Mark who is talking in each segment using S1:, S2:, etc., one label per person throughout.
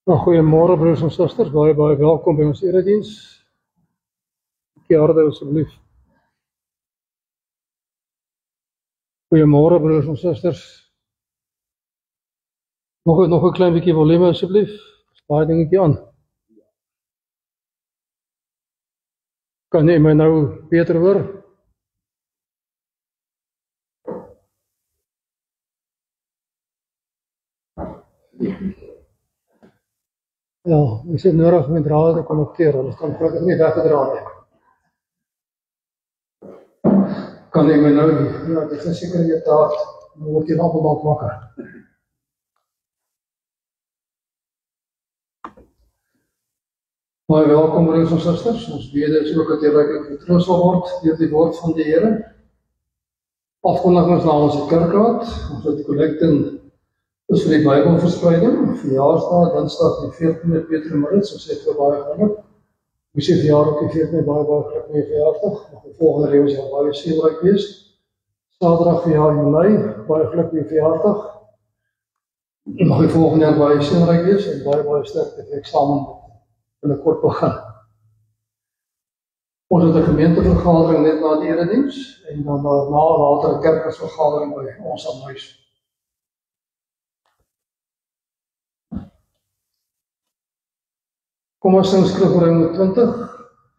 S1: Goeiemôre broers en susters, baie welkom by ons erediens. Harde asseblief. Goeiemôre broers en susters. Nog 'n klein bietjie volume asseblief. Daai dingetjie aan. Kan jy my nou beter hoor? Ja, ons het nodig met drade te connecteer, ons kan gelukkig nie weggedra nie. Kan jy my nou, ja, dit is seker jy taart, dan word jy nog wakker. Baie welkom broers en susters, ons bede is ook dat jy ryklik vertroos sal word deur die woord van die Here. Afkondigings na ons kerkraad, ons het kollekte is vir die Bybelverspreiding, verjaarsdag, Dinsdag die 14de Petrus, ons het baie geluk. Ons sê verjaar ook die 14de, baie geluk met die verjaarsdag, nog die volgende lewe sal baie seënryk wees. Saterdag verjaar Julie, baie geluk met die verjaarsdag. Nog die volgende jaar baie seënryk wees en baie sterkte vir eksamen binnekort begin. Ons het 'n gemeentevergadering net na die erediens en dan later 'n kerkvergadering by ons aan huis. Kom ons sing Skrifreëling 20,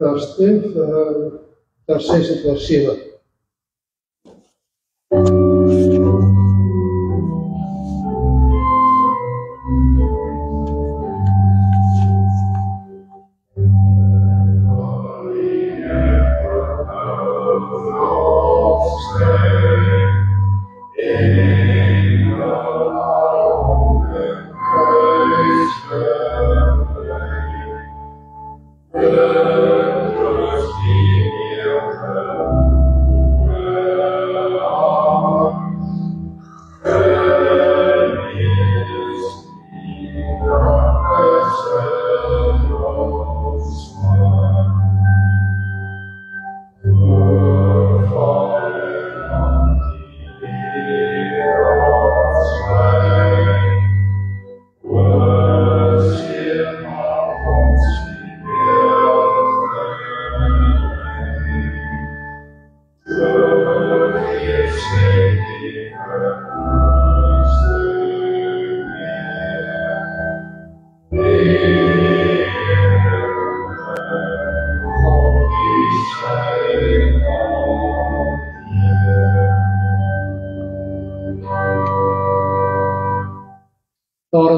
S1: vers 2, vers 6 en vers 7.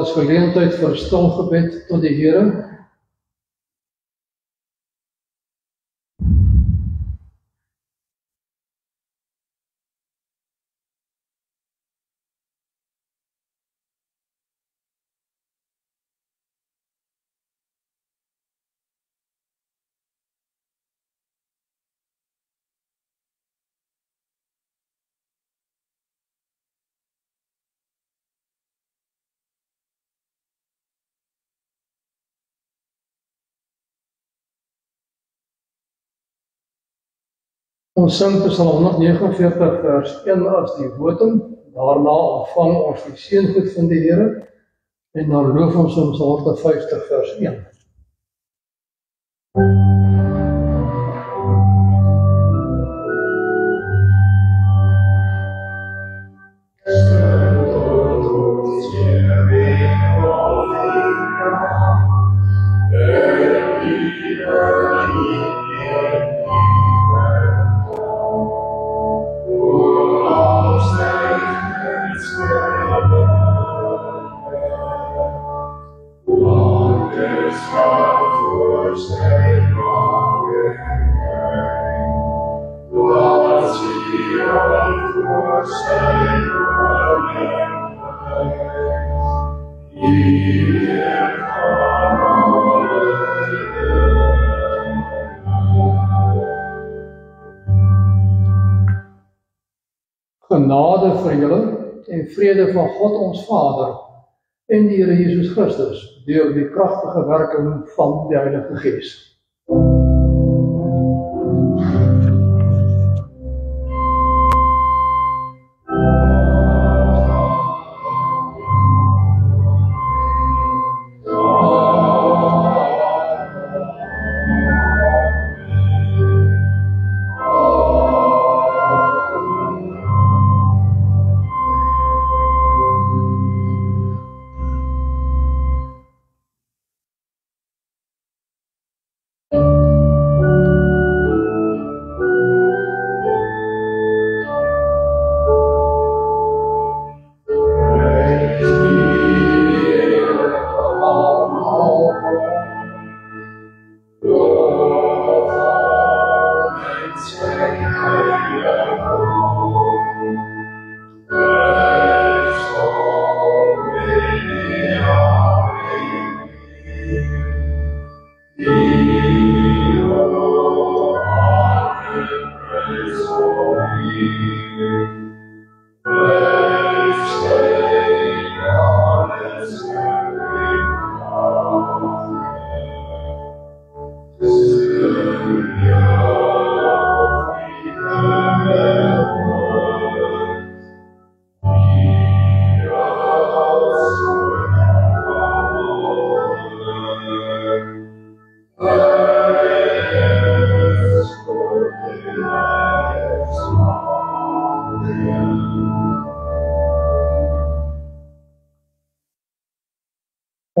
S1: is geleentheid vir stil gebed tot die Here. Ons sing Psalm 149 vers 1 as die wotum, daarna ontvang ons die seëngoed van die Here en dan loof ons Psalm 150 vers 1. Genade vir julle en vrede van God ons Vader en die Here Jesus Christus deur die kragtige werking van die Heilige Gees.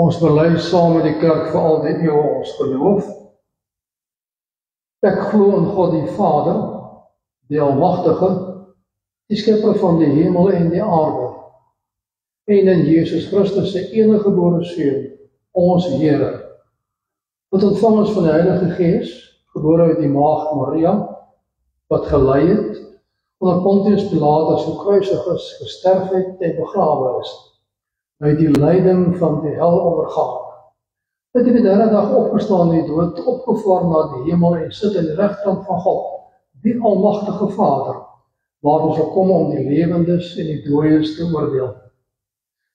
S1: Ons bely saam met die kerk vir al die eeue ons geloof. Ek glo in God die Vader, die Almagtige, die Skepper van die hemel en die aarde, en in Jesus Christus se eniggebore Seun, ons Here, wat ontvang is van die Heilige Gees, gebore uit die Maagd Maria, wat gelei het, onder Pontius Pilatus gekruisig is, gesterf het en begrawe is, uit die lyding van die hel ondergaan, het die derde dag opgestaan uit die dood, opgevaar na die hemel en sit in die regterkant van God, die Almagtige Vader, waar ons sal kom om die lewendes en die dooies te oordeel.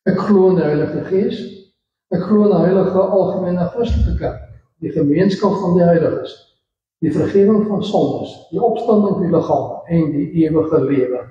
S1: Ek glo in die Heilige Gees, ek glo in die heilige algemene Christelike kerk, die gemeenskap van die heiliges, die vergifnis van sondes, die opstanding van die liggaam en die ewige lewe.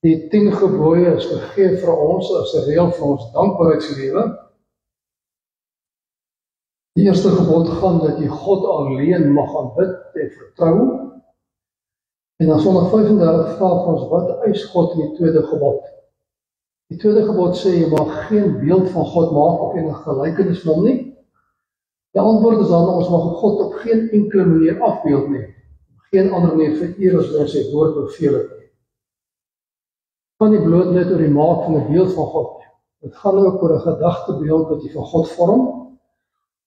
S1: Die 10 gebooie is gegee vir ons as 'n reël vir ons dankbaarheidslewe. Die eerste gebod gaan dat jy God alleen mag aanbid en vertrou. En dan Sondag 35 vra vir ons, wat eis God in die tweede gebod? Die tweede gebod sê jy mag geen beeld van God maak of enige gelykenis van hom nie. Die antwoord is dan, ons mag God op geen enkele manier afbeeld nie. Geen ander manier vereer as wat sy woord beveel het. Kan nie bloot net oor die maak van 'n beeld van God nie. Dit gaan ook oor 'n gedagtebeeld wat jy van God vorm,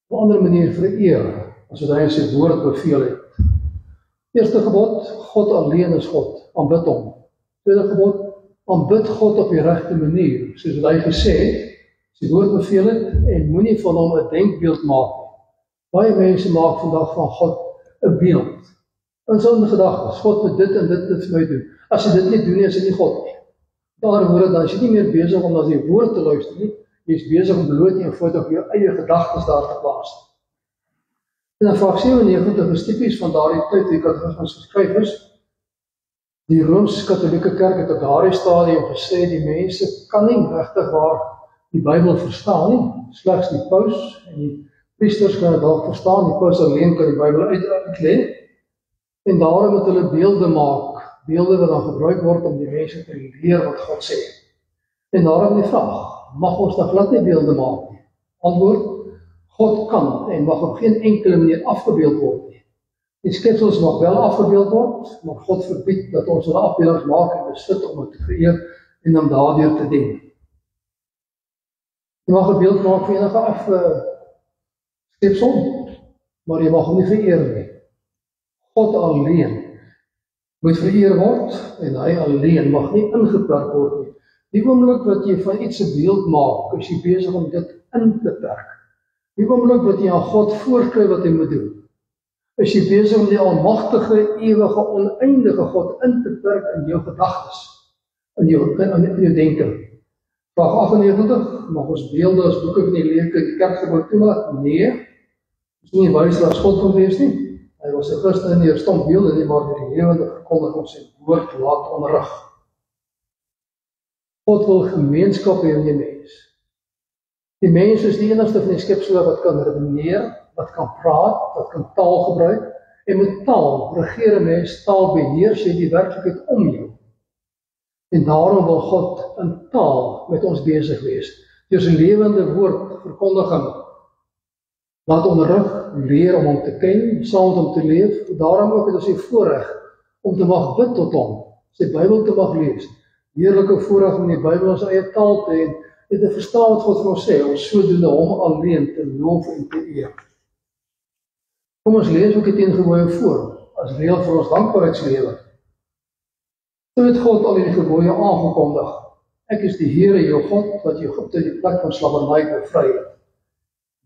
S1: op 'n ander manier vereer, as wat hy in sy woord beveel het. Eerste gebod, God alleen is God, aanbid hom. Tweede gebod, aanbid God op die regte manier, soos wat hy gesê het, sy woord beveel het, en moenie van hom 'n denkbeeld maak nie. Baie mense maak vandag van God 'n beeld. In sy gedagtes, God moet dit en dit vir my doen. As jy dit nie doen nie, is hy nie God nie. Daar woorde, dan is jy nie meer besig om na die woord te luister nie, jy is besig om bloot eenvoudig jou eie gedagtes daar te plaas. En dan vraag 97 is typies van daardie tyd die katekismes geskryf is. Die Rooms-Katolieke Kerk het op daardie stadium gesê, die mense kan nie regtig waar die Bybel verstaan nie, slegs die paus en die priesters kan dit dalk verstaan, die paus alleen kan die Bybel uitlê, en daarom moet hulle beelde maak, beelde wat dan gebruik word om die mense te leer wat God sê. En daarom die vraag, mag ons dan glad nie beelde maak nie? Antwoord, God kan en mag op geen enkele manier afgebeeld word nie. Die skepsels mag wel afgebeeld word, maar God verbied dat ons hulle afbeeldings maak en besit om het te vereer en om daardeur te dien. Jy mag 'n beeld maak vir enige skepsel, maar jy mag hom nie vereer nie. God alleen moet vereer word, en hy alleen mag nie ingeperk word nie. Die oomblik wat jy van iets 'n beeld maak, is jy besig om dit in te perk. Die oomblik wat jy aan God voorskryf wat hy moet doen, is jy besig om die almagtige, ewige, oneindige God in te perk in jou gedagtes, in jou denke. Vraag 98, mag ons beelde as boeke van die leuke die kerkgebou toelaat? Nee, is nie wys dat God kon wees nie. Hy was 'n Christen nie 'n stomp beelde nie, maar die lewende verkondiging sy woord laat onderrig. God wil gemeenskap hê in die mens. Die mens is die enigste van die skepsels wat kan redeneer, wat kan praat, wat kan taal gebruik, en met taal regeer 'n mens, taal beheers jy die werklikheid om jou. En daarom wil God in taal met ons besig wees. Deur sy lewende woord, verkondiging, laat onderrig, leer om hom te ken, saam met hom te leef. Daarom ook het ons die voorreg om te mag bid tot hom, sy Bybel te mag lees. Heerlike voorreg om die Bybel ons eie taal te hê en te verstaan wat God vir ons sê, om sodoende hom alleen te loof en te eer. Kom ons lees ook die 10 gebooie voor, as reël vir ons dankbaarheidslewe. Toe het God al die gebooie aangekondig. Ek is die Here jou God, wat jou Egipte die plek van slaverny bevry het.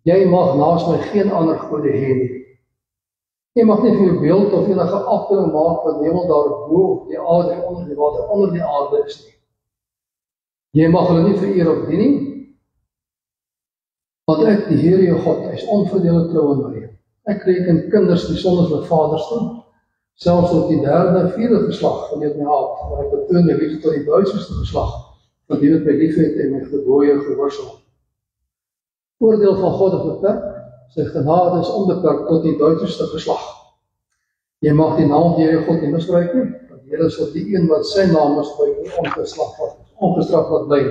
S1: Jy mag naas my geen ander gode hê nie. Jy mag nie vir jou beeld of enige afbeelding maak van die hemel daarbo, die aarde onder die water, onder die aarde is nie. Jy mag hulle nie vereer of dien nie, want ek, die Here jou God, hy is onverdeelde trou aan my. Ek reken kinders die sonder hulle vaders toe, selfs tot die 3de en 4de geslag van my haat, maar ek betoon my liefde tot die 1000ste geslag, want die wat my liefhet en my gebooie gehoorsaam. Oordeel van God is beperk, sy genade is onbeperk tot die 1000ste geslag. Jy mag die naam van jou God nie misbruik nie, want die Here is op die een wat sy naam misbruik nie ongestraf wat bly.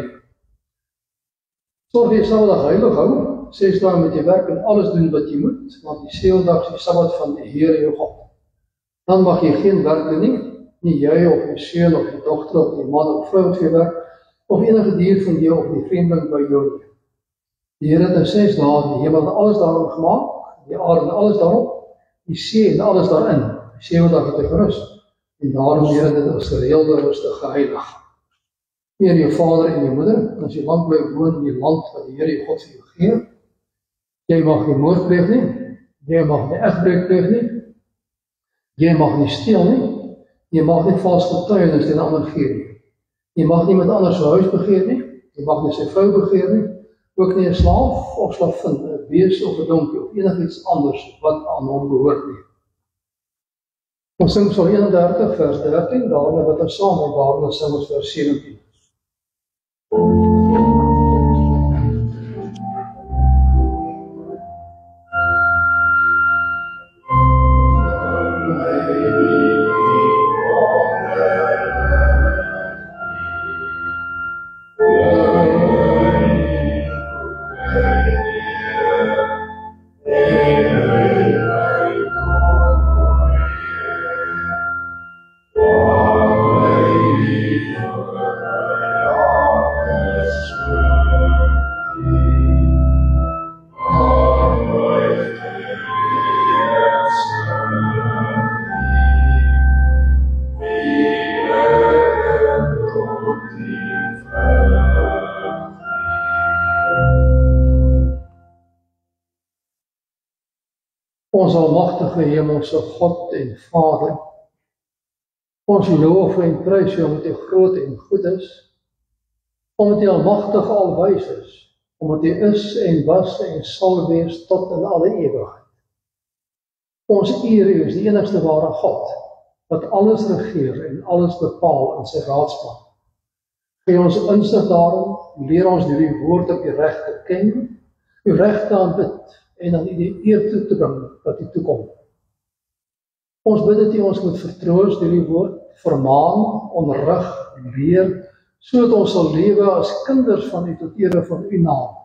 S1: Sorg jy Sabbat heilig hou, 6 dae met jy werk en alles doen wat jy moet, want die 7de dag is die Sabbat van die Here jou God. Dan mag jy geen werk doen nie jy of jy seun of jy dogter of jy man of vrou of jy werk, of enige dier van jou of die vreemdeling by jou nie. Die Here het in 6 dae die hemel en alles daarin gemaak, die aarde en alles daarop, die see en alles daarin. Die 7de dag het hy gerus. en daarom Here dit as gereelde rustig geheilig. Eer jou vader en jou moeder, en as jy lang bly woon in die land wat die Here jou God vir jou gee, jy mag nie moord pleeg nie, jy mag nie egbreek pleeg nie, jy mag nie steel nie, jy mag nie vals getuienis teen ander gee nie, jy mag nie met ander se huis begeer nie, jy mag nie sy vrou begeer nie, ook nie 'n slaaf of slavin, 'n bees of 'n donkie of enigiets anders wat aan hom behoort nie. Ons sing Psalm 31 vers 13, daarna wat ons saam en daarna sing ons vers 17. Ons almagtige Hemelse God en Vader, ons loof en prys U omdat U groot en goed is, omdat U almagtig alwys is, omdat U is en was en sal wees tot in alle ewigheid. Ons eer U as die enigste ware God, wat alles regeer en alles bepaal in sy raadsplan. Gee ons insig daarom, leer ons deur U woord op U reg te ken, U reg te aanbid, en aan U die eer toe te bring wat U toekom. Ons bid dat U ons moet vertroos deur U woord, vermaan, onderrig, leer, sodat ons sal lewe as kinders van U tot ere van U naam.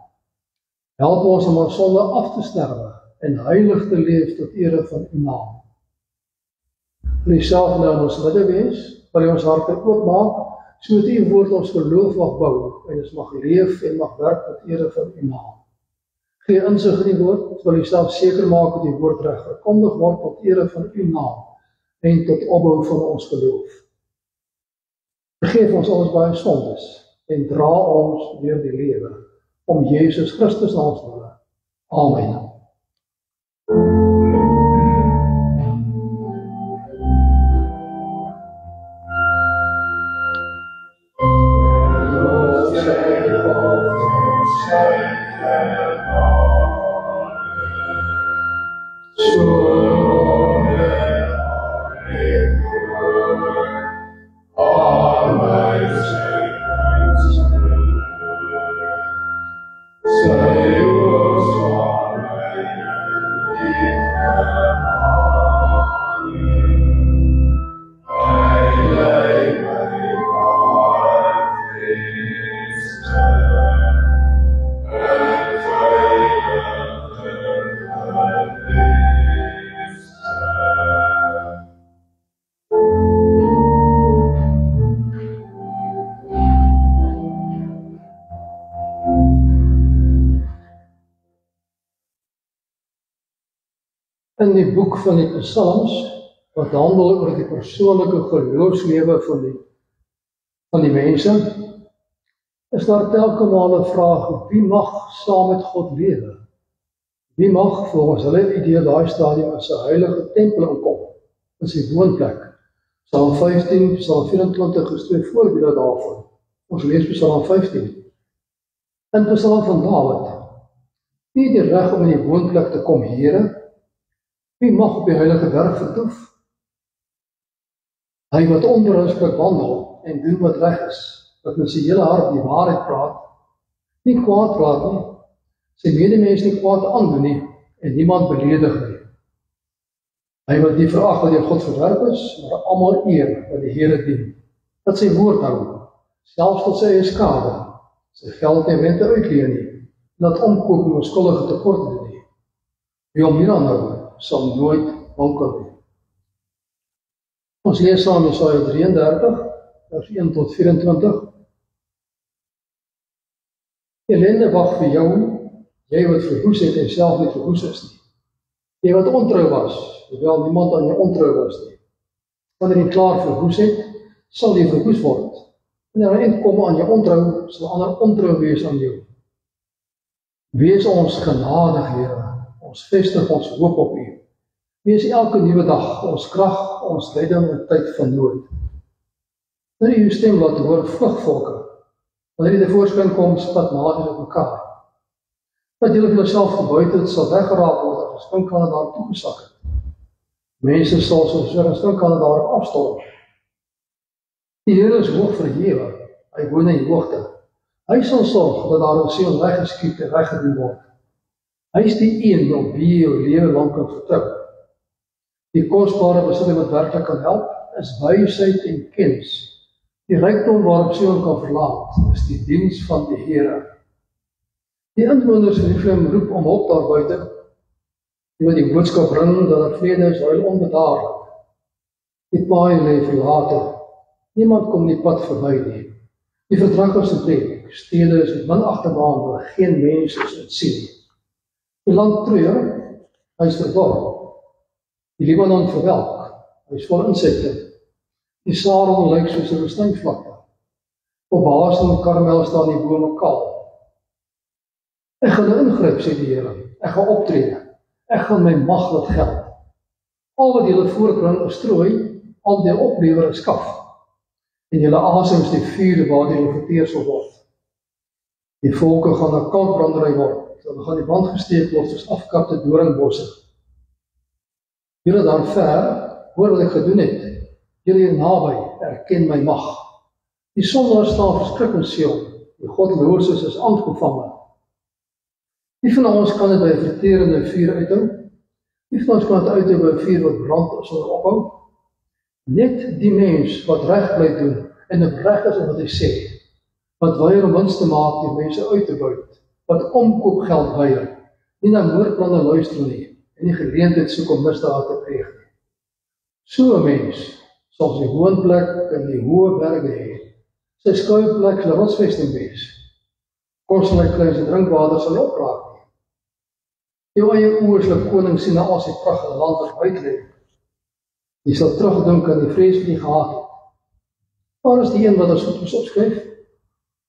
S1: Help ons om ons sonde af te sterwe en heilig te leef tot ere van U naam. Wil U self nou in ons midde wees, wil U ons harte oopmaak, sodat U woord ons geloof mag bou en ons mag leef en mag werk tot ere van U naam. Gee insig in die woord, wil U self seker maak dat die woord reg verkondig word tot ere van U naam en tot opbou van ons geloof. Vergeef ons alles baie sondes en dra ons deur die lewe om Jesus Christus naam te noem. Amen. In die boek van die Psalms, wat handel oor die persoonlike geloofslewe van die mense, is daar telke male vraag, wie mag saam met God lewe? Wie mag volgens hulle idee daai stadium in sy heilige tempel inkom, in sy woonplek? Psalm 15, Psalm 24 is 2 voorbeelde daarvan. Ons lees Psalm 15. In Psalm van Dawid, wie het die reg om in die woonplek te kom, Here? Wie mag op die heilige berg vertoef? Hy wat onberisplik wandel en doen wat reg is, wat met sy hele hart die waarheid praat, nie kwaad praat nie, sy medemens nie kwaad aandoen nie, en niemand beledig nie. Hy wat nie verag wat deur God verwerp is, maar almal eer wat die Here dien, wat sy woord hou, selfs tot sy eie skade, sy geld en rente uitleen nie, en dat omkoop om skuldige tekort te doen nie. Wie hom nie aanhou, sal nooit wankel nie. Ons lees saam Jesaja 33, vers 1 tot 24. Ellende wag vir jou, jy wat verwoes het en self nie verwoes is nie. Jy wat ontrou was, hoewel niemand aan jou ontrou was nie. Wanneer jy klaar verwoes het, sal jy verwoes word. Wanneer jy kom aan jou ontrou, sal ander ontrou wees aan jou. Wees ons genadig, Here, ons vestig ons hoop op U. Wees elke nuwe dag ons krag, ons leiding in tyd van nood. Wanneer jy U stem laat hoor, vlug volke. Wanneer jy tevoorskyn kom, spat nader op mekaar. Wat julle vir jouself gebuit het, sal weggeraap word as stinkane daar toegesak het. Mense sal soos een stinkane daarop afstorm. Die Here is hoog verhewe, hy woon in die hoogte. Hy sal sorg dat daar in Sion weggeskiet en weggedoen word. Hy is die een op wie jy jou lewe lang kan vertrou. Die kosbare besitting wat werklik kan help, is wysheid en kennis. Die rykdom waarop Sion kan verlaat, is die diens van die Here. Die inwoners van Efraim roep om hulp daar buite, die wat die boodskap bring dat daar vrede is, huil onbedaarlik. Die paai lê verlate, niemand kom die pad verby nie. Die verdraggers in plek, stede is met minagte baan, waar geen mens is in sien nie. Die land treur, hy is verdor. Die Libanon verwelk, hy is vol insekte. Die Saron lyk soos 'n woestynvlakte. Op Basan en Karmel staan die bome kaal. Ek gaan ingryp, sê die Here. Ek gaan optree. Ek gaan my mag laat geld. Al wat julle voortbring is strooi, al wat julle oplewer is kaf. En julle asem is die vuur waar julle verteer sal word. Die volke gaan 'n kalkbrandery word. Hulle gaan die brand gesteek word soos afkapte doringbosse. Julle daar ver, hoor wat ek gedoen het. Julle hier naby, erken my mag. Die sondaar staan verskrik in Sion. Die goddeloses is aangevange. Wie van ons kan dit by 'n verterende vuur uithou? Wie van ons kan dit uithou by 'n vuur wat brand sonder ophou? Net die mens wat reg bly doen en opreg is in wat hy sê, wat weier om wins te maak deur mense uit te buit, wat omkoopgeld weier, nie na moordplanne luister nie en die geleentheid soek om misdaad te pleeg nie. So 'n mens sal sy woonplek in die hoë berge hê, sy skuilplek sal rotsvesting wees. Kostelike kluis en drinkwater sal nie opraak nie. Jou eie oë sal koning sien na al sy pragt in 'n land wat wyd lê. Jy sal terugdink aan die vrees wat jy gehad het. Waar is die een wat ons goed moes opskryf?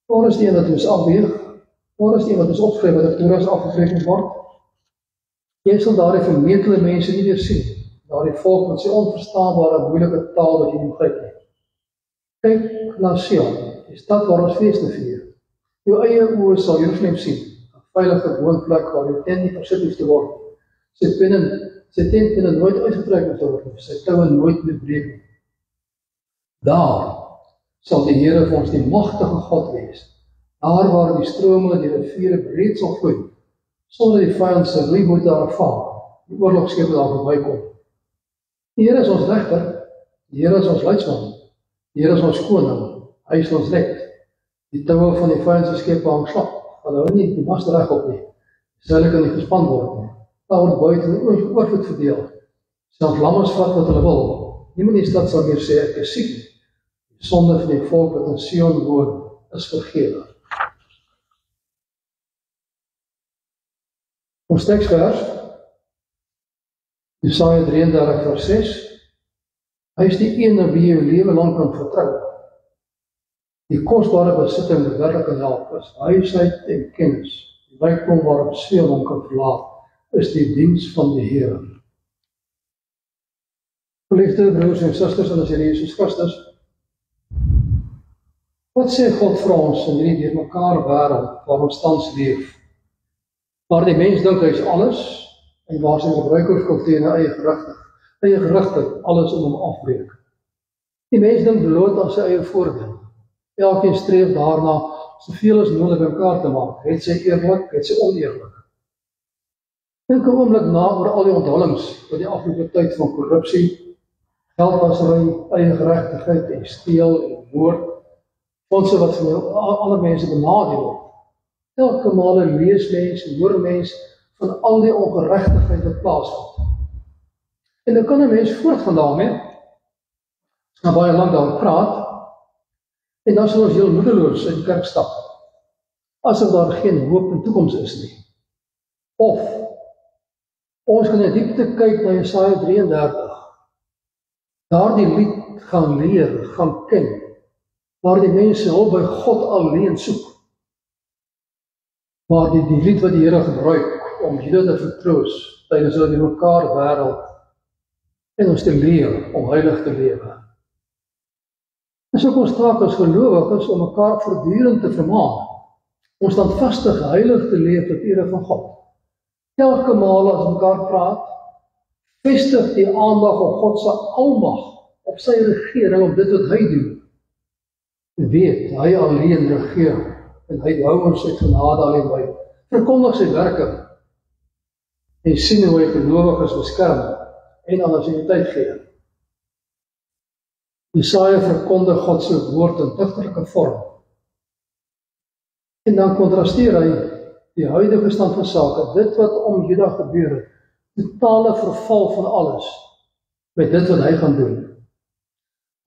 S1: Waar is die een wat ons afweeg? Waar is die een wat ons opskryf wat op toeras afgetrek word? Jy sal daardie vermetele mense nie weer sien. Daardie volk met sy onverstaanbare, moeilike taal wat jy nie begryp nie. Kyk na Sion, die stad waar ons feeste vier. Jou eie oë sal Jerusalem sien, 'n veilige woonplek waar jou tent nie versit hoef te word. Sy tent kan nooit uitgetrek moet word, sy toue nooit moet breek nie. Daar sal die Here vir ons die magtige God wees. Daar waar die strome die riviere breed sal vloei, sonder die vyand se roeiboot daar vaar, die oorlogskepe daar verbykom. Die Here is ons regter, die Here is ons leidsman, die Here is ons koning, hy is ons red. Die toue van die vyand se skepe hang slap, hulle hou nie die mast reg op nie. Seile kan nie gespan word nie. Daar word buite oorvloed verdeel. Selfs lammers vat wat hulle wil. Niemand in die stad sal meer sê ek is siek nie. Die sonde van die volk wat in Sion woon is vergewe. Ons teksvers, Jesaja 33 vers 6. Hy is die een op wie jy jou lewe lang kan vertrou. Die kosbare besitting wat werklik kan help is wysheid en kennis. Die rykdom waarop Sion hom kan verlaat, is die diens van die Here. Geliefde broers en susters in die Here Jesus Christus, wat sê God vir ons in hierdie deurmekaar wêreld waar ons tans leef? Waar die mens dink hy is alles en waar sy gebruikerskultuur en eie gerigte alles om hom afbreek. Die mens dink bloot aan sy eie voordeel. Elkeen streef daarna soveel as moontlik bymekaar te maak, het sy eerlik, het sy oneerlik. Dink 'n oomblik na oor al die onthullings wat die afgelope tyd van korrupsie, geldwasery, eie geregtigheid en steel en moord, fondse wat van ander mense benadeel word. Elke male lees mens en hoor mens van al die ongeregtigheid wat plaasvind. En dan kan 'n mens voortgaan daarmee, na baie lank daaroor praat, en dan sal ons heel moedeloos in die kerk stap, asof daar geen hoop en toekoms is nie. Of, ons kan in diepte kyk na Jesaja 33, daardie lied gaan leer, gaan ken, waar die mense hulp by God alleen soek, waar die lied wat die Here gebruik om Juda te vertroos tydens hulle die mekaar wêreld en ons te leer om heilig te lewe. Dis ook ons taak as gelowiges om mekaar voortdurend te vermaan, om standvastig heilig te leef tot ere van God. Elke maal as ons mekaar praat, vestig die aandag op God se almag, op sy regering, op dit wat hy doen. Weet, hy alleen regeer, en hy hou ons sy genade alleen by. Verkondig sy werke, en sien hoe hy gelowiges beskerm, en anonimiteit gee. Jesaja verkondig God se woord in digterlike vorm. En dan kontrasteer hy die huidige stand van sake, dit wat om Juda gebeur het, totale verval van alles, met dit wat hy gaan doen.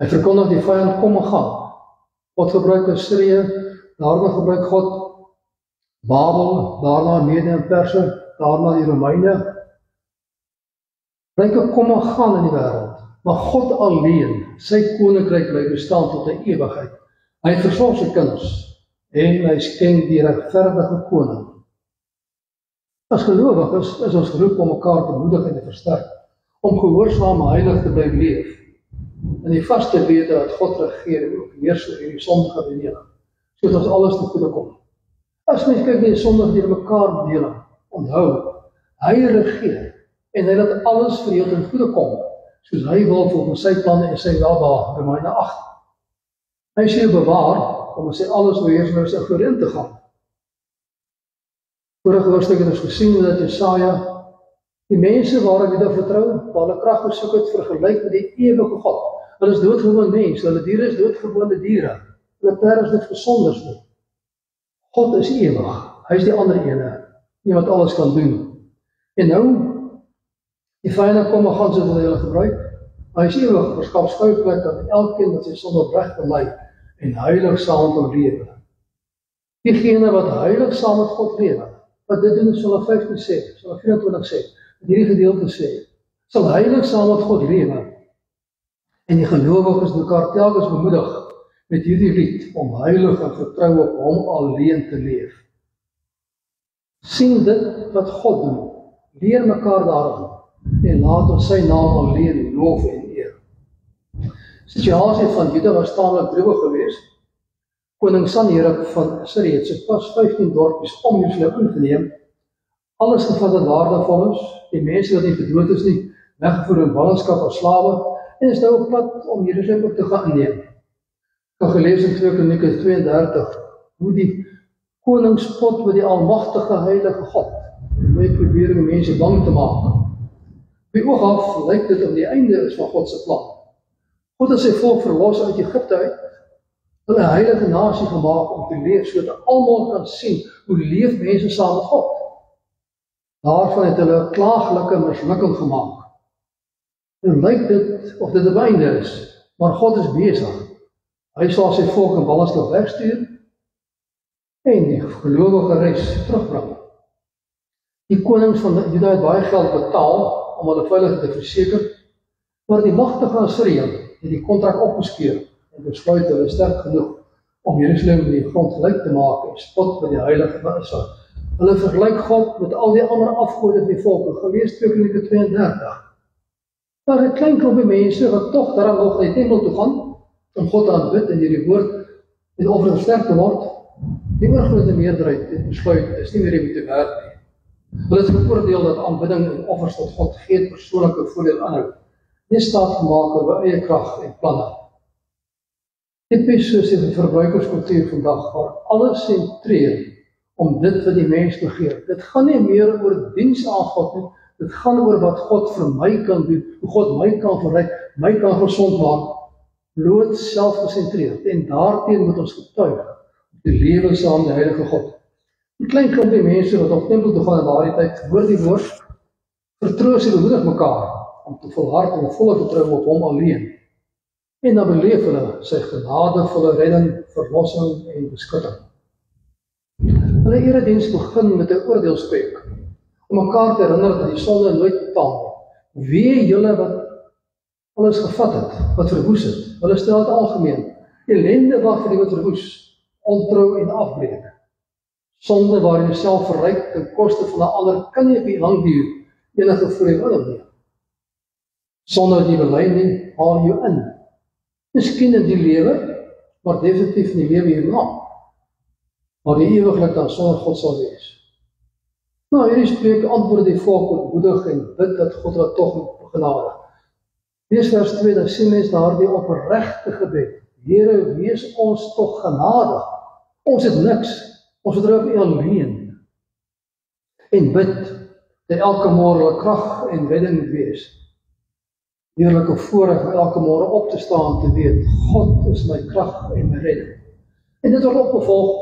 S1: Hy verkondig die vyand kom en gaan. God gebruik Assyrië, daarna gebruik God Babel, daarna Mede en Perse, daarna die Romeine. Ryke kom en gaan in die wêreld, maar God alleen, sy koninkryk bly bestaan tot die ewigheid. Hy versorg sy kinders, en hy skenk die regverdige koning. As gelowiges is ons geroep om mekaar te bemoedig en te versterk, om gehoorsaam heilig te bly leef, en die vaste wete dat God regeer en ook heers oor hierdie sondige bedeling, sodat ons alles te goede kom. As mens kyk die sondige deur mekaar bedeling, onthou, hy regeer, en hy laat alles vir jou ten goede kom, soos hy wil volgens sy planne en sy welbehaag, Romeine 8. Hy sê jou bewaar, om sy alles beheers en voorin te gaan. Vorige hoofstuk het ons gesien dat Jesaja die mense waarop hy vertrou, waar hulle krag gesoek het, vergelyk met die ewige God. Hulle is doodgewoon mense, hulle diere is doodgewone diere, hulle perde is niks besonders nie. God is ewig, hy is die ander ene, nie wat alles kan doen. En nou, die vyande kom en gaan soos wat hy hulle gebruik, hy is ewig, verskaf skuilplek aan elkeen wat sy sonde opreg bely en heilig saam met hom lewe. Diegene wat heilig saam met God lewe, wat dit doen, sal 15 sê, sal 24 sê, met hierdie gedeelte sê, sal heilig saam met God lewe, en die gelowiges mekaar telkens bemoedig met hierdie lied, om heilig en vertrou op hom alleen te leef. Sien dit wat God doen, leer mekaar daarin, en laat ons sy naam alleen loof en eer. Situasie van Juda was tamelik droewig geweest. Koning Sanherib van Assyrië het sopas 15 dorpies om Jerusalem ingeneem, alles gevat wat waardevol is, die mense wat nie gedood is nie, weggevoer in ballingskap as slawe, en is nou op pad om Jerusalem ook te gaan inneem. Ek het gelees in 2 Kronieke 32, hoe die koning spot met die almagtige heilige God, hoe hy probeer om mense bang te maak. Op die oog af lyk dit om die einde is van God se plan. God het sy volk verlos uit Egipte uit, hulle 'n heilige nasie gemaak om te leef, sodat almal kan sien hoe leef mense saam met God. Daarvan het hulle 'n klaaglike mislukking gemaak. En lyk dit of dit 'n einde is, maar God is besig. Hy sal sy volk in ballingskap wegstuur en die gelowige res terugbring. Die konings van Juda het baie geld betaal om hulle veiligheid te verseker, maar die magtige Assyrië het die kontrak opgeskeur en besluit hulle sterk genoeg om Jerusalem in die grond gelyk te maak en spot met die heilige van Israel. Hulle vergelyk God met al die ander afgode in die volke, gelees 2 Kronieke 32. Daar is 'n klein klompie mense wat tog daarom nog na die tempel toe gaan, om God te aanbid en hierdie woord en offer versterk te word. Die oorgrootste meerderheid het besluit, is nie meer die moeite werd nie. Hulle het geoordeel dat aanbidding en offers tot God geen persoonlike voordeel aanhou, nie staat gemaak oor eie krag en planne. Tipies soos die verbruikerskultuur vandag, waar alles sentreer om dit wat die mens begeer. Dit gaan nie meer oor diens aan God nie, dit gaan oor wat God vir my kan doen, hoe God my kan verryk, my kan gesond maak, bloot selfgesentreerd, en daarteen moet ons getuig, die lewe saam die heilige God. Die klein klompie mense wat op tempel toe gaan in daardie tyd, hoor die woord, vertroos en bemoedig mekaar, om te volhard en volle vertrou op hom alleen. En dan beleef hulle sy genadevolle redding, verlossing en beskutting. Hulle erediens begin met 'n oordeelspreek, om mekaar te herinner dat die sonde nooit betaal word. Wee julle wat alles gevat het, wat verwoes het. Hulle stel het algemeen. Ellende wag vir die wat verwoes, ontrou en afbreek. Sonde waar jy jouself verryk ten koste van 'n ander kan nie op die lang duur enige voordeel nie. Sonde wat jy bely nie, haal jou in. Miskien in die lewe, maar definitief in die lewe hierna. Maar die ewiglik dan sonder God sal wees. Nou, hierdie spreek antwoord die volk ootmoedig en bid dat God hulle tog moet begenadig. Lees vers 2, dan sien mens daardie opregte gebed. Here, wees ons tog genadig. Ons het niks. Ons vertrou op U alleen. En bid dat elke môre hulle krag en redding moet wees. Heerlike voorreg om elke môre op te staan te weet, God is my krag en my redding. En dit word opgevolg,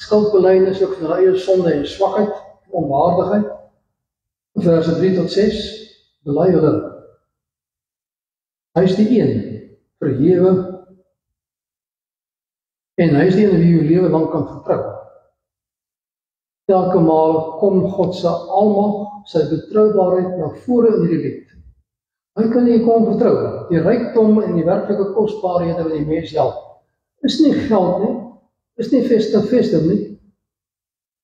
S1: skuldbelydenis ook van hulle eie sonde en swakheid, onwaardigheid. Verse 3 tot 6, bely hulle. Hy is die een, verhewe, en hy is die een wie jou lewe lang kan vertrou. Elke maal kom God se almag, sy betroubaarheid na vore in hierdie lied. Hy kan nie kom vertrou. Die rykdom en die werklike kosbaarhede wat die mens help, is nie geld nie, is nie vestig nie,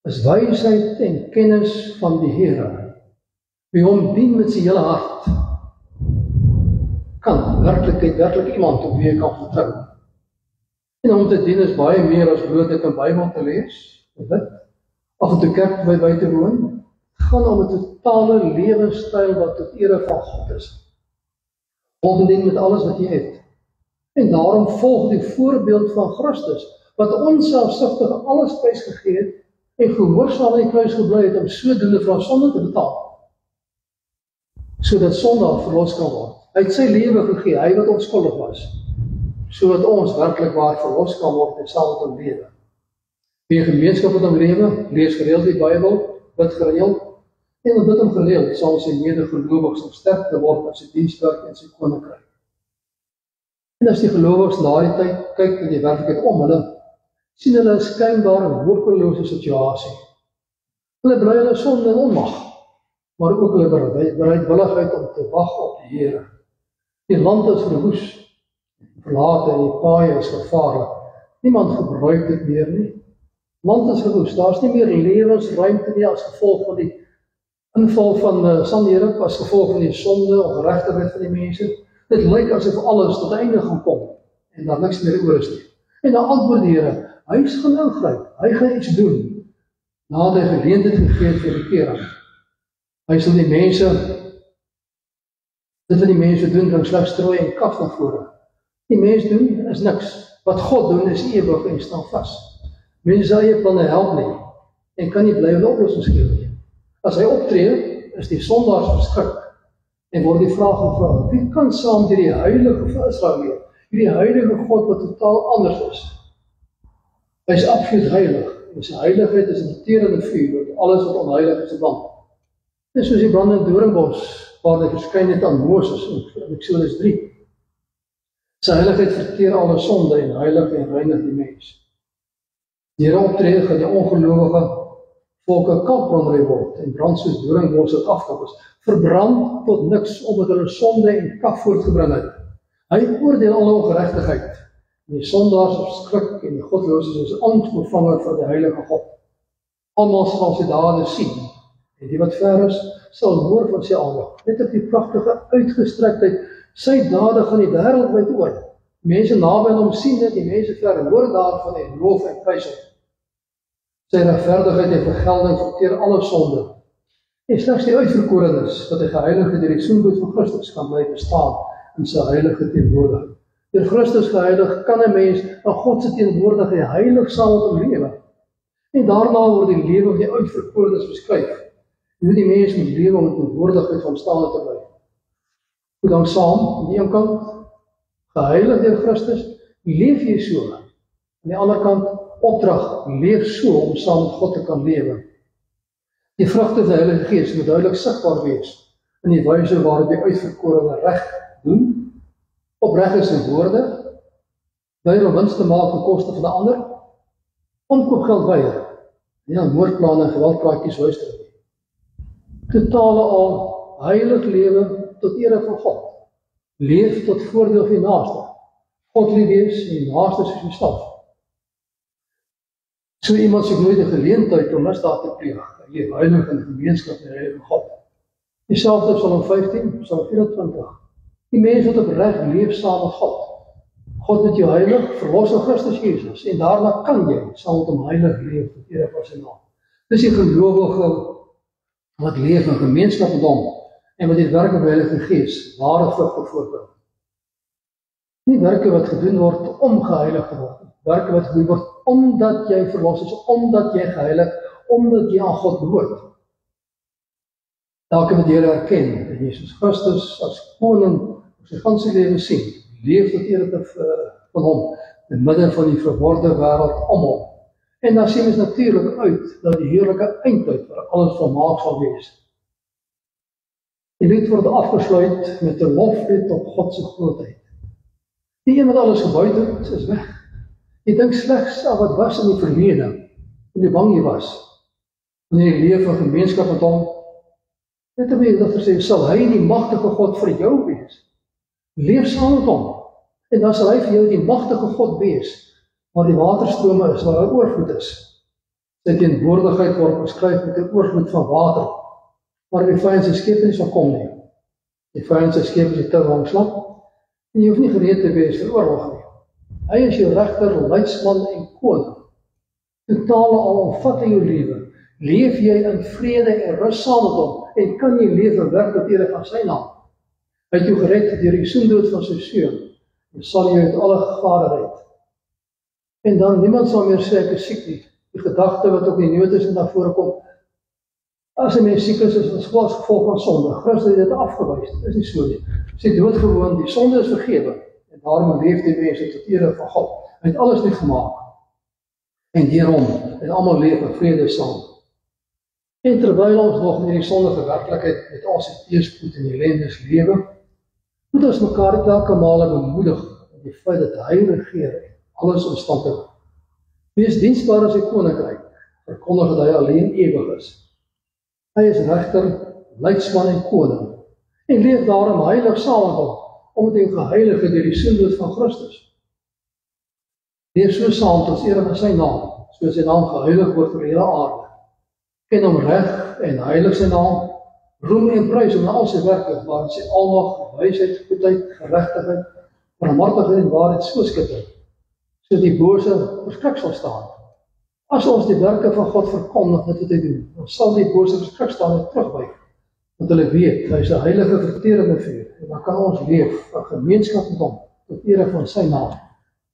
S1: is wysheid en kennis van die Here. Wie hom dien met sy hele hart, kan werklik iemand op wie jy kan vertrou. En om te dien is baie meer as bloot dit 'n Bybel te lees, te bid, af en toe kerk by te woon. Het gaan om 'n totale lewenstyl wat tot ere van God is. God dien met alles wat jy het. En daarom volg die voorbeeld van Christus, wat onselfsugtig alles prysgegee het en gehoorsaam aan die kruis gebly het om sodoende vir ons sonde te betaal, sodat sondaar verlos kan word. Hy het sy lewe gegee, hy wat onskuldig was, sodat ons werklik waar verlos kan word en saam met hom lewe. Wie 'n gemeenskap met hom lewe, lees gereeld die Bybel, bid gereeld, en dan bid hom gereeld, sal sy medegelowiges om sterk te word in sy dienswerk en sy koninkryk. En as die gelowiges na die tyd kyk in die werklikheid om hulle, sien hulle 'n skynbare hopelose situasie. Hulle bly hulle sonde en onmag, maar ook hulle bereidwilligheid om te wag op die Here. Die land is verwoes, verlate en die paaie is gevaarlik. Niemand gebruik dit meer nie. Land is verwoes, daar is nie meer lewensruimte nie as gevolg van die inval van Sanherib, as gevolg van die sonde of geregtigheid van die mense. Dit lyk asof alles tot einde gaan kom en daar niks meer oor is nie. En dan antwoord die Here, hy gaan ingryp, hy gaan iets doen, nadat hy geleentheid gegee het vir bekering. Hy sal die mense, dit wat die mense doen, bring slegs strooi en kaf na vore. Die mens doen is niks, wat God doen is ewig en staan vas. Mense sal eie planne help nie, en kan nie bly 'n oplossing gee nie. As hy optree, is die sondaars verskrik, en word die vraag gevra, wie kan saam met die heilige van Israel leef? Hierdie heilige God wat totaal anders is. Hy is absoluut heilig, en sy heiligheid is 'n terende vuur, met alles wat onheilig is verbrand. Dit is soos die brandende doringbos, waar hy verskyn het aan Moses in Eksodus 3. Sy heiligheid verteer alle sonde en heilig en reinig die mens. Die Here optrede gaan die ongelowige volke kalkbrandry word en brand soos doringbos wat afkap is, verbrand tot niks omdat hulle sonde en kaf voortgebring het. Hy oordeel alle ongeregtigheid. Die sondaars op skrik en die godloses is angstbevange vir die heilige God. Almal sal sy dade sien, en die wat ver is, sal hoor van sy aandag. Net op die pragtige uitgestrektheid, sy dade gaan die wêreld wyd oor. Mense naby aan hom sien dit, die mense ver hoor daarvan en loof en prys hom. Sy regverdigheid en vergelding verteer alle sonde. En slegs die uitverkorenes, wat die geheiligde deur die soenbloed van Christus kan bly bestaan in sy heilige teenwoordigheid. Deur Christus geheilig kan 'n mens in God se teenwoordigheid heilig saam met hom lewe. En daarna word die lewe van die uitverkorenes beskryf. Hoe die mens moet lewe om in teenwoordigheid van staande te bly. Hoe dan saam, aan die een kant, geheilig deur Christus, leef jy so. Aan die ander kant, opdrag, leef so om saam met God te kan lewe. Die vrugte van die Heilige Gees moet duidelik sigbaar wees in die wyse waarop die uitverkorene reg doen, opreg is in woorde, weier om winst te maak ten koste van 'n ander, omkoopgeld weier, nie aan moordplanne en geweldpraatjies luister nie. Totale al heilig lewe tot ere van God. Leef tot voordeel van die naaste. God lief wees en die naaste soos jouself. So iemand soek nooit 'n geleentheid om misdaad te pleeg. Hy leef heilig in gemeenskap met die heilige God. Dieselfde Psalm 15, Psalm 24. Die mens wat opreg leef saam met God. God het jou heilig, verlos in Christus Jesus, en daarna kan jy saam met hom heilig leef tot ere van sy naam. Dis die gelowige wat leef in gemeenskap met hom en wat die werke van die Heilige Gees ware vrugte voortbring. Nie werke wat gedoen word om geheilig te word, werke wat gedoen word omdat jy verlos is, omdat jy geheilig, omdat jy aan God behoort. Elke wat Here erken, dat Jesus Christus as koning op sy ganse lewe sien, leef tot ere van hom, in midde van die verworde wêreld om hom. En dan sien ons natuurlik uit dat die heerlike eindtyd waar alles volmaak sal wees. Die lied word afgesluit met 'n loflied op God se grootheid. Die een wat alles gebou het, is weg. Jy dink slegs aan wat was in die verlede, en hoe bang jy was. Wanneer jy leef in gemeenskap met hom, net om jy dat sê, sal hy die magtige God vir jou wees. Leef saam met hom, en dan sal hy vir jou die magtige God wees, waar die waterstrome is, waar hy oorvloed is. Sy teenwoordigheid word beskryf met 'n oorvloed van water, maar die vyand se skepe nie sal kom nie. Die vyand se skepe is te lang slap, en jy hoef nie gereed te wees vir oorlog nie. Hy is jou regter, leidsman en koning. Totale alomvatte jou lewe. Leef jy in vrede en rus saam met hom, en kan jy leef en werk tot ere van sy naam. Hy het jou gered deur die soendood van sy seun, en sal jy uit alle gevare red. En dan niemand sal meer sê ek is siek nie. Die gedagte wat ook in die Nuwe Testament na vore kom, as 'n mens siek is as gevolg van sonde. Christus het dit afgewys. Dit is nie so nie. Sy doodgewoon, die sonde is vergewe, en daarom leef die mense tot ere van God. Hy het alles nuut gemaak. En deur hom het almal leef in vrede saam. En terwyl ons nog in hierdie sondige werklikheid met al sy teëspoed en ellendes lewe, moet ons mekaar elke male bemoedig in die feit dat hy regeer en alles in stand hou. Wees diensbaar as sy koninkryk, verkondig dat hy alleen ewig is. Hy is regter, leidsman en koning, en leef daarom heilig saam met hom, omdat hy geheilig het deur die soendood van Christus. Leef so saam tot ere van sy naam, soos sy naam geheilig word oor hele aarde. Ken hom reg en heilig sy naam, roem en prys hom na al sy werke, waarin sy almag, wysheid, goedheid, geregtigheid, barmhartigheid en waarheid so skitter, so die bose verskrik sal staan. As ons die werke van God verkondig wat hy doen, dan sal die bose verskrik staan en terugwyk, want hulle weet, hy is 'n heilige verterende vuur, en dan kan ons leef in gemeenskap met hom, tot ere van sy naam,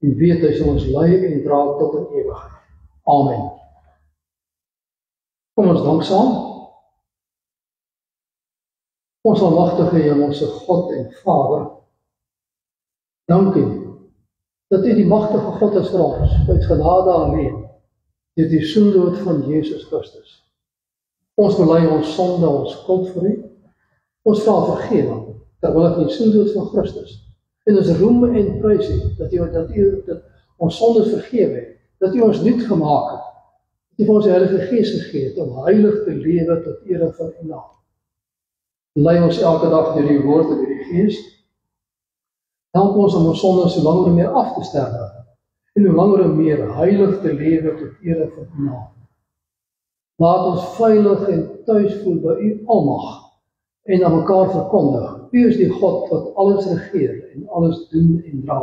S1: en weet hy sal ons lei en dra tot in ewigheid. Amen. Kom ons dank saam. Ons almagtige Hemelse God en Vader, dank U dat U die magtige God is vir ons, uit genade alleen, deur die soendood van Jesus Christus. Ons bely ons sonde, ons skuld vir U, ons vra vergewing, terwyl van die soendood van Christus, en ons roem en prys U, dat ons sondes vergewe het, dat U ons nuut gemaak het, dat U vir ons die Heilige Gees gegee het, om heilig te lewe tot ere van U naam. Lei ons elke dag deur die woord en deur die Gees. Help ons om ons sondes so langer meer af te sterwe, en hoe langer meer heilig te lewe tot ere van U naam. Laat ons veilig en tuis voel by U almag, en aan mekaar verkondig. U is die God wat alles regeer en alles doen en dra.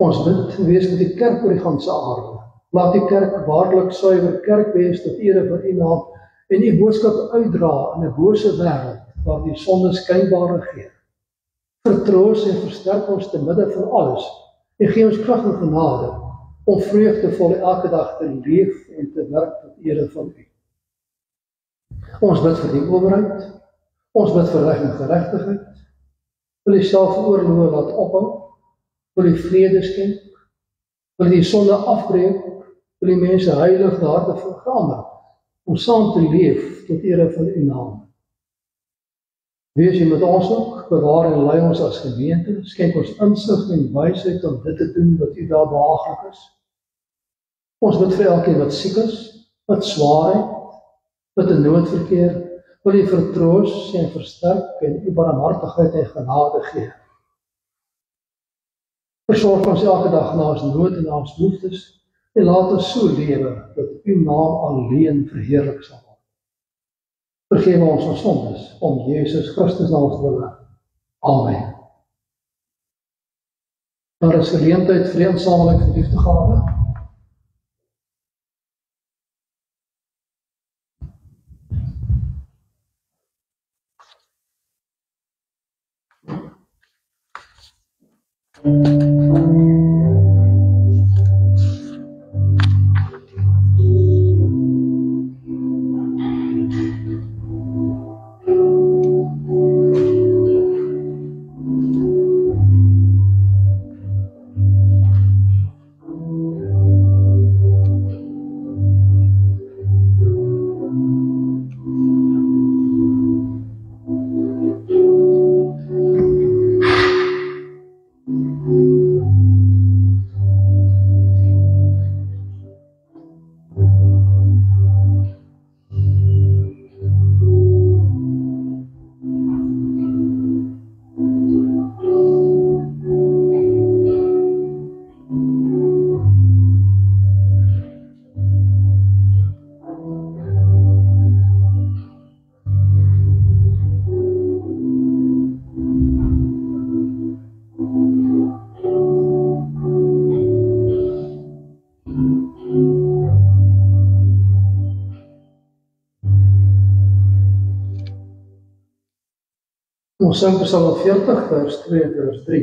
S1: Ons bid, wees met die kerk oor die ganse aarde. Laat die kerk waarlik suiwer kerk wees tot ere van U naam, en U boodskap uitdra in 'n bose wêreld waar die sonde skynbaar regeer. Vertroos en versterk ons te midde van alles, en gee ons krag en genade om vreugdevol elke dag te leef en te werk tot ere van U. Ons bid vir die owerheid, ons bid vir reg en geregtigheid, wil U selfoorloë laat ophou, wil U vrede skenk, wil die sonde afbreek, wil die mense heilig die harte verander, om saam te leef tot ere van U naam. Wees U met ons ook, bewaar en lei ons as gemeente, skenk ons insig en wysheid om dit te doen wat U wel behaaglik is. Ons bid vir elkeen wat siek is, wat swaar het, wat in nood verkeer, wil U vertroos en versterk en U barmhartigheid en genade gee. Versorg ons elke dag na ons nood en na ons behoeftes en laat ons so lewe dat U naam alleen verheerlik sal word. Vergewe ons sondes om Jesus Christus naam te wille. Amen. Daar is geleentheid vir die insameling van liefdegave. Ons sing Psalm 40 vers 2 en vers 3.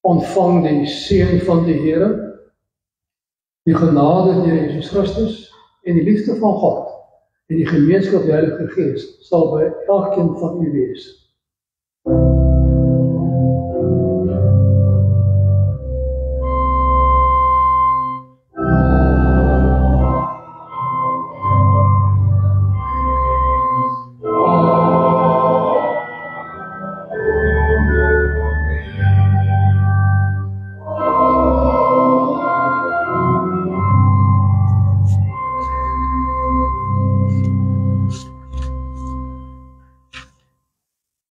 S1: Ontvang die seën van die Here, die genade deur Jesus Christus en die liefde van God en die gemeenskap die Heilige Gees sal by elkeen van u wees.